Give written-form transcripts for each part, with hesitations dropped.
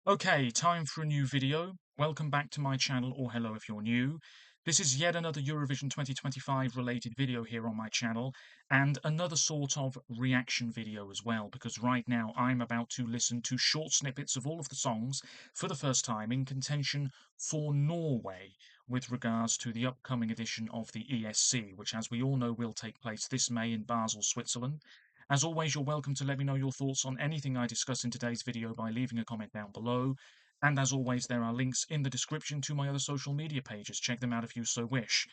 Okay, time for a new video. Welcome back to my channel, or hello if you're new. This is yet another Eurovision 2025 related video here on my channel, and another sort of reaction video as well, because right now I'm about to listen to short snippets of all of the songs for the first time in contention for Norway, with regards to the upcoming edition of the ESC, which as we all know will take place this May in Basel, Switzerland. As always, you're welcome to let me know your thoughts on anything I discuss in today's video by leaving a comment down below. And as always, there are links in the description to my other social media pages. Check them out if you so wish.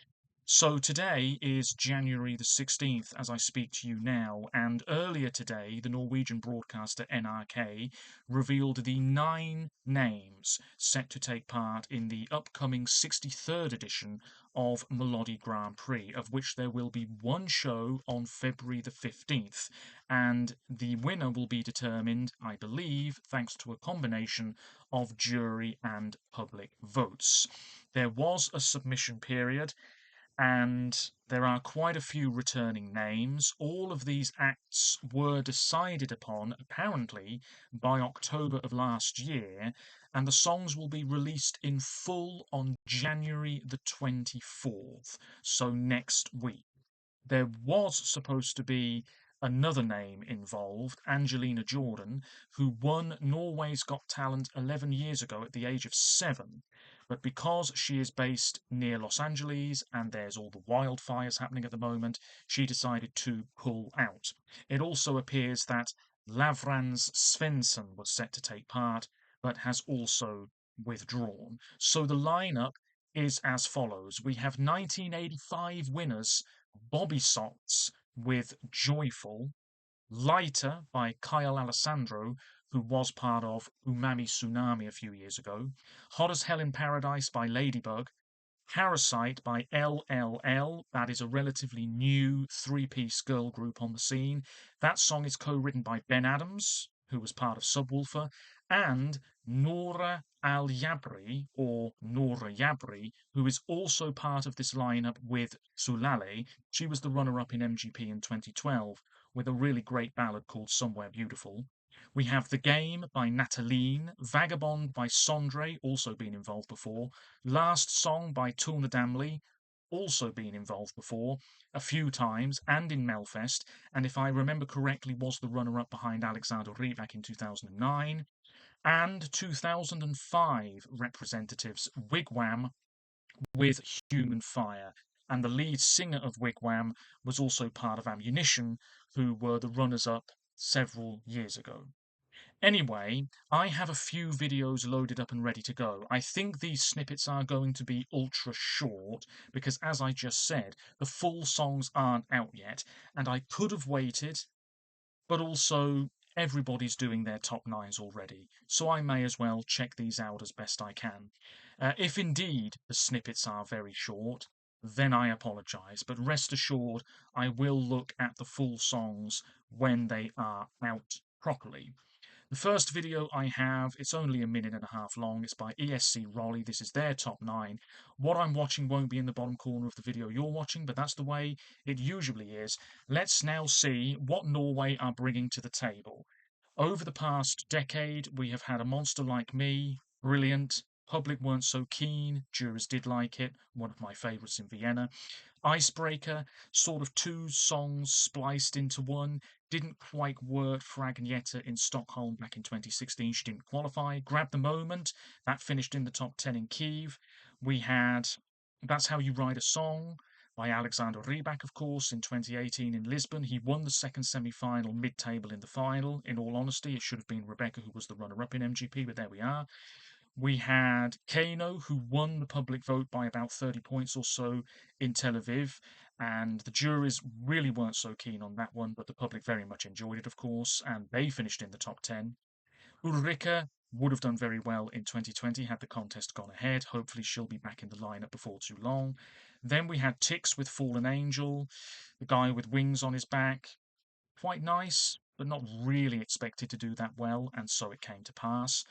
So today is January the 16th as I speak to you now, and earlier today the Norwegian broadcaster NRK revealed the 9 names set to take part in the upcoming 63rd edition of Melodi Grand Prix, of which there will be one show on February the 15th, and the winner will be determined, I believe, thanks to a combination of jury and public votes. There was a submission period, and there are quite a few returning names. All of these acts were decided upon, apparently, by October of last year, and the songs will be released in full on January the 24th, so next week. There was supposed to be another name involved, Angelina Jordan, who won Norway's Got Talent 11 years ago at the age of 7. But because she is based near Los Angeles and there's all the wildfires happening at the moment, she decided to pull out. It also appears that Lavrans Svensson was set to take part, but has also withdrawn. So the lineup is as follows. We have 1985 winners Bobby Sots with Joyful, Lighter by Kyle Alessandro, who was part of Umami Tsunami a few years ago, Hot as Hell in Paradise by Ladybug, Parasite by LLL, that is a relatively new three-piece girl group on the scene. That song is co-written by Ben Adams, who was part of Subwoofer, and Nora Al Yabri, or Nora Yabri, who is also part of this lineup with Sulale. She was the runner-up in MGP in 2012, with a really great ballad called Somewhere Beautiful. We have The Game by Nataline, Vagabond by Sondre, also been involved before, Last Song by Tuna Damley, also been involved before, a few times, and in Melfest, and if I remember correctly was the runner-up behind Alexander Rybak in 2009, and 2005 representatives Wigwam with Human Fire. And the lead singer of Wigwam was also part of Ammunition, who were the runners-up several years ago. Anyway, I have a few videos loaded up and ready to go. I think these snippets are going to be ultra short because, as I just said, the full songs aren't out yet, and I could have waited, but also everybody's doing their top nines already, so I may as well check these out as best I can. If indeed the snippets are very short, then I apologise, but rest assured I will look at the full songs when they are out properly. The first video I have, it's only a minute and a half long. It's by ESC Rolly. This is their top 9. What I'm watching won't be in the bottom corner of the video you're watching, but that's the way it usually is. Let's now see what Norway are bringing to the table. Over the past decade, we have had A Monster Like Me, brilliant. Public weren't so keen, jurors did like it, one of my favourites in Vienna. Icebreaker, sort of two songs spliced into one, didn't quite work for Agnieszka in Stockholm back in 2016. She didn't qualify. Grab the Moment, that finished in the top 10 in Kiev. We had That's How You Write a Song by Alexander Rybak, of course, in 2018 in Lisbon. He won the second semi-final, mid-table in the final. In all honesty, it should have been Rebecca who was the runner-up in MGP, but there we are. We had Kano, who won the public vote by about 30 points or so in Tel Aviv, and the juries really weren't so keen on that one, but the public very much enjoyed it, of course, and they finished in the top 10. Ulrika would have done very well in 2020 had the contest gone ahead. Hopefully she'll be back in the lineup before too long. Then we had Tix with Fallen Angel, the guy with wings on his back. Quite nice, but not really expected to do that well, and so it came to pass.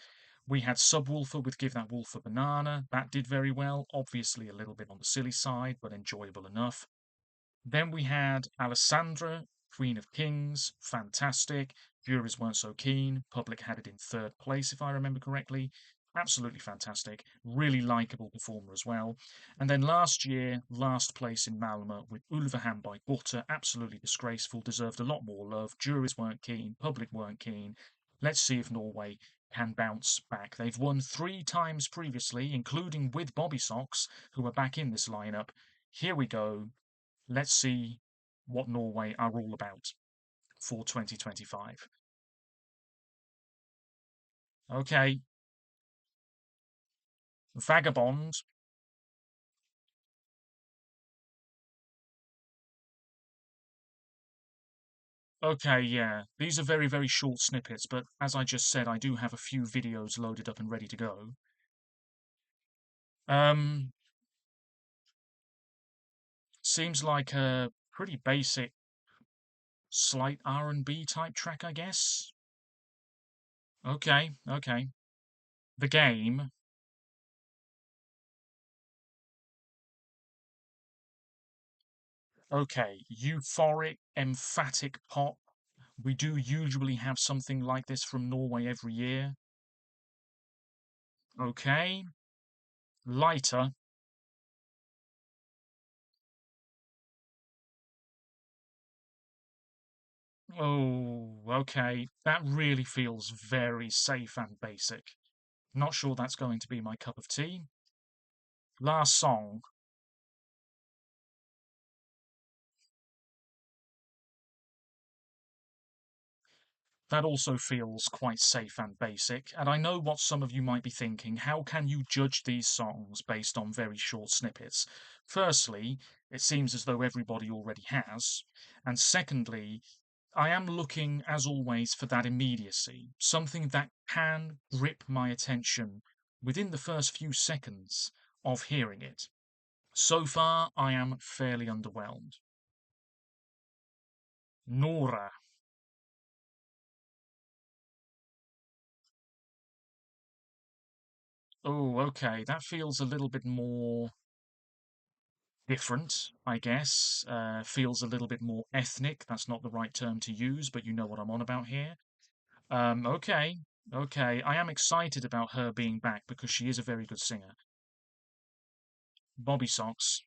We had Subwoofer with Give That Wolf a Banana. That did very well. Obviously a little bit on the silly side, but enjoyable enough. Then we had Alessandra Queen of Kings, fantastic. Juries weren't so keen. Public had it in third place, if I remember correctly. Absolutely fantastic. Really likable performer as well. And then last year, last place in Malmö with Ulvehan by Butter. Absolutely disgraceful. Deserved a lot more love. Juries weren't keen. Public weren't keen. Let's see if Norway can bounce back. They've won 3 times previously, including with Bobby Socks, who are back in this lineup. Here we go. Let's see what Norway are all about for 2025. Okay, Vagabond. Okay, yeah, these are very, very short snippets, but as I just said, I do have a few videos loaded up and ready to go. Um, Seems like a pretty basic, slight R&B type track, I guess. Okay, okay. The Game. Okay, euphoric, emphatic pop. We do usually have something like this from Norway every year. Okay, lighter. Oh, okay. That really feels very safe and basic. Not sure that's going to be my cup of tea. Last song. That also feels quite safe and basic. And I know what some of you might be thinking. How can you judge these songs based on very short snippets? Firstly, it seems as though everybody already has. And secondly, I am looking, as always, for that immediacy, something that can grip my attention within the first few seconds of hearing it. So far, I am fairly underwhelmed. Nora. Oh, okay. That feels a little bit more different, I guess. Feels a little bit more ethnic. That's not the right term to use, but you know what I'm on about here. Okay. Okay. I am excited about her being back because she is a very good singer. Bobby Socks.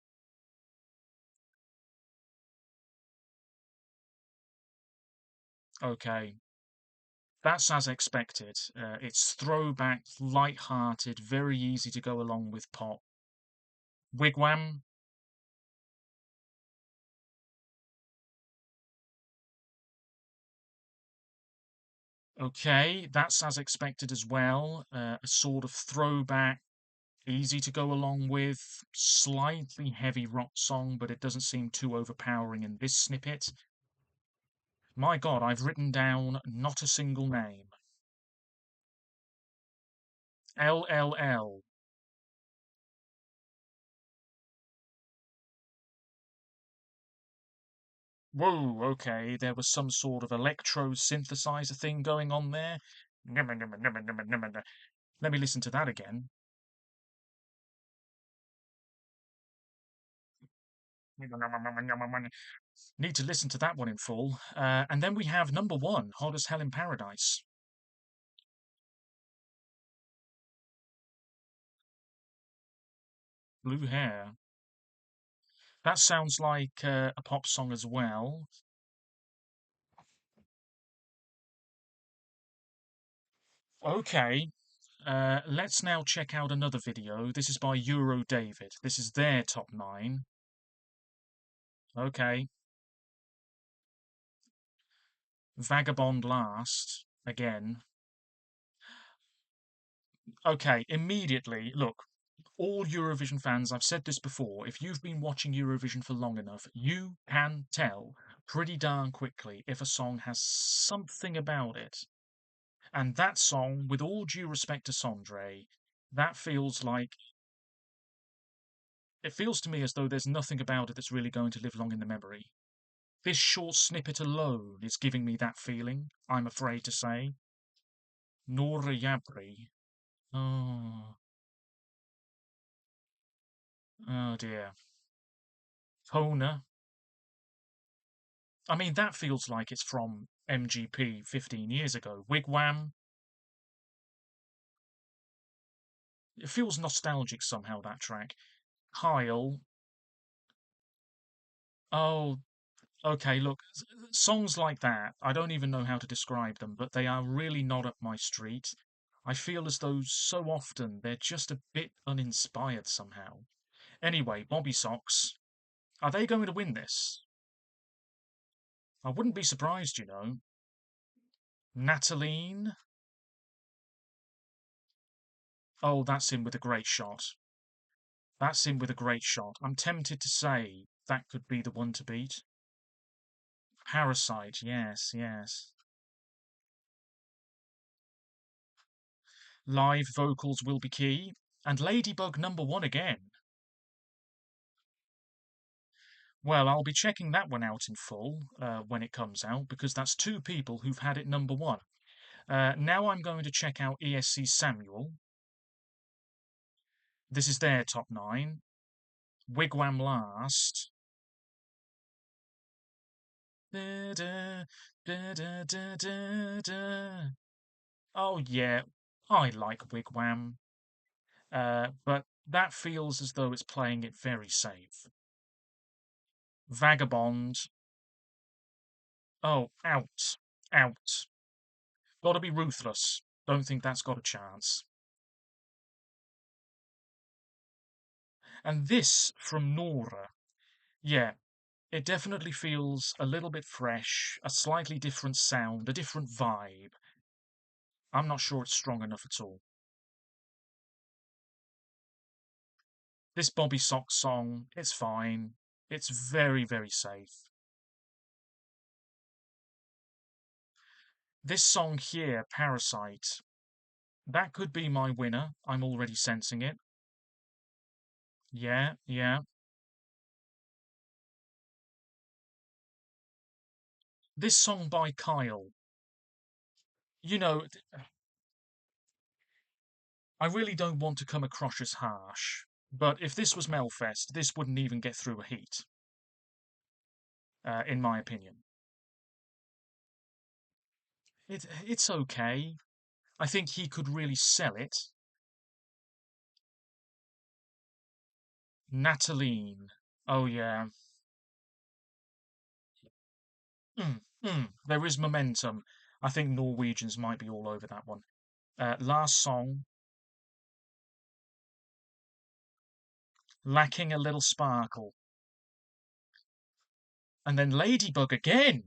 Okay. That's as expected. It's throwback, light-hearted, very easy to go along with pop. Wigwam. Okay, that's as expected as well. A sort of throwback, easy to go along with, slightly heavy rock song, but it doesn't seem too overpowering in this snippet. My God, I've written down not a single name. LLL. Whoa, okay, there was some sort of electro synthesizer thing going on there. Let me listen to that again. Need to listen to that one in full. And then we have number one, Hot as Hell in Paradise. Blue Hair. That sounds like a pop song as well. Okay, let's now check out another video. This is by Euro David. This is their top 9. Okay, Vagabond last. Again. Okay, immediately, look, all Eurovision fans, I've said this before, if you've been watching Eurovision for long enough, you can tell pretty darn quickly if a song has something about it. And that song, with all due respect to Sondre, that feels like it feels to me as though there's nothing about it that's really going to live long in the memory. This short snippet alone is giving me that feeling, I'm afraid to say. Nora Yabri. Oh, oh dear. Kona. I mean, that feels like it's from MGP 15 years ago. Wigwam. It feels nostalgic somehow, that track. Kyle. Oh, okay, look, songs like that, I don't even know how to describe them, but they are really not up my street. I feel as though so often they're just a bit uninspired somehow. Anyway, Bobby Socks, are they going to win this? I wouldn't be surprised, you know. Nataline? Oh, that's in with a great shot. That's in with a great shot. I'm tempted to say that could be the one to beat. Parasite, yes, yes. Live vocals will be key. And Ladybug number one again. Well, I'll be checking that one out in full when it comes out because that's two people who've had it number one. Now I'm going to check out ESC Samuel. This is their top nine. Wigwam last. Da, da, da, da, da, da, da. Oh, yeah, I like Wigwam, but that feels as though it's playing it very safe. Vagabond. Oh, out. Out. Gotta be ruthless. Don't think that's got a chance. And this from Nora. Yeah, it definitely feels a little bit fresh, a slightly different sound, a different vibe. I'm not sure it's strong enough at all. This Bobby Sock song, it's fine. It's very, very safe. This song here, Parasite, that could be my winner. I'm already sensing it. Yeah, yeah. This song by Kyle, you know, I really don't want to come across as harsh, but if this was Melfest, this wouldn't even get through a heat, in my opinion. It's okay. I think he could really sell it. Nataline. Oh yeah. There is momentum. I think Norwegians might be all over that one. Last song, lacking a little sparkle. And then Ladybug again.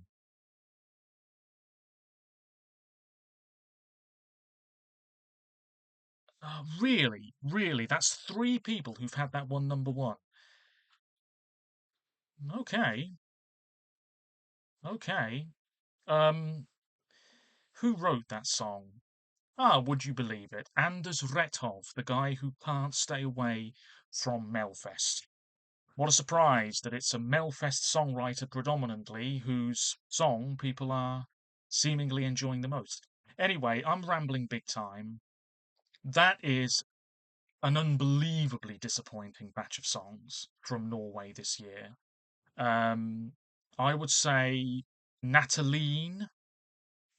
Really, really, that's three people who've had that one number one. Okay, okay. Um, who wrote that song? Ah, would you believe it? Anders Retov, the guy who can't stay away from Melfest. What a surprise that it's a Melfest songwriter predominantly whose song people are seemingly enjoying the most. Anyway, I'm rambling big time. That is an unbelievably disappointing batch of songs from Norway this year. Um, I would say Nataline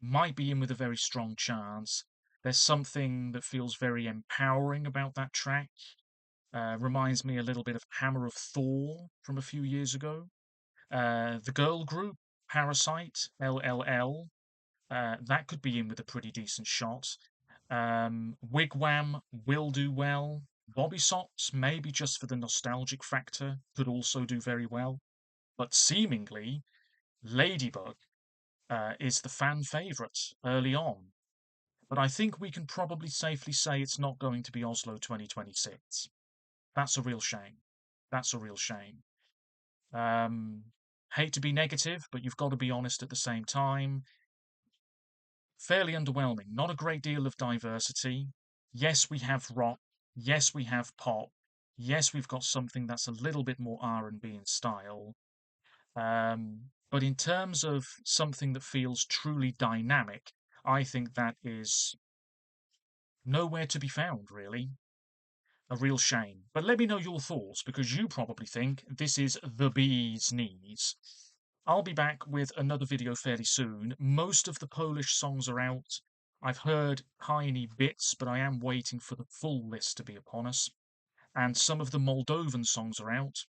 might be in with a very strong chance. There's something that feels very empowering about that track. Reminds me a little bit of Hammer of Thor from a few years ago. The girl group, Parasite, LLL, that could be in with a pretty decent shot. Wigwam will do well. Bobby Sox, maybe just for the nostalgic factor, could also do very well. But seemingly, Ladybug is the fan favourite early on. But I think we can probably safely say it's not going to be Oslo 2026. That's a real shame. That's a real shame. Um, hate to be negative, but you've got to be honest at the same time. Fairly underwhelming. Not a great deal of diversity. Yes, we have rock. Yes, we have pop. Yes, we've got something that's a little bit more R&B in style. But in terms of something that feels truly dynamic, I think that is nowhere to be found, really. A real shame. But let me know your thoughts because you probably think this is the bee's knees. I'll be back with another video fairly soon. Most of the Polish songs are out. I've heard tiny bits, but I am waiting for the full list to be upon us. And some of the Moldovan songs are out.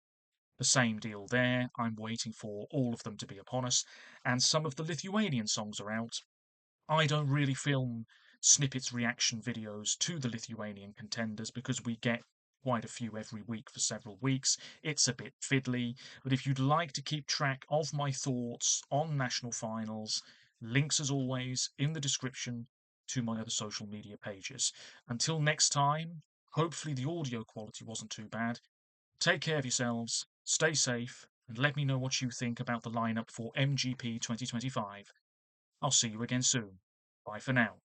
The same deal there. I'm waiting for all of them to be upon us. And some of the Lithuanian songs are out. I don't really film snippets reaction videos to the Lithuanian contenders because we get quite a few every week for several weeks. It's a bit fiddly, but if you'd like to keep track of my thoughts on national finals, links as always in the description to my other social media pages. Until next time, hopefully the audio quality wasn't too bad. Take care of yourselves, stay safe, and let me know what you think about the lineup for MGP 2025. I'll see you again soon. Bye for now.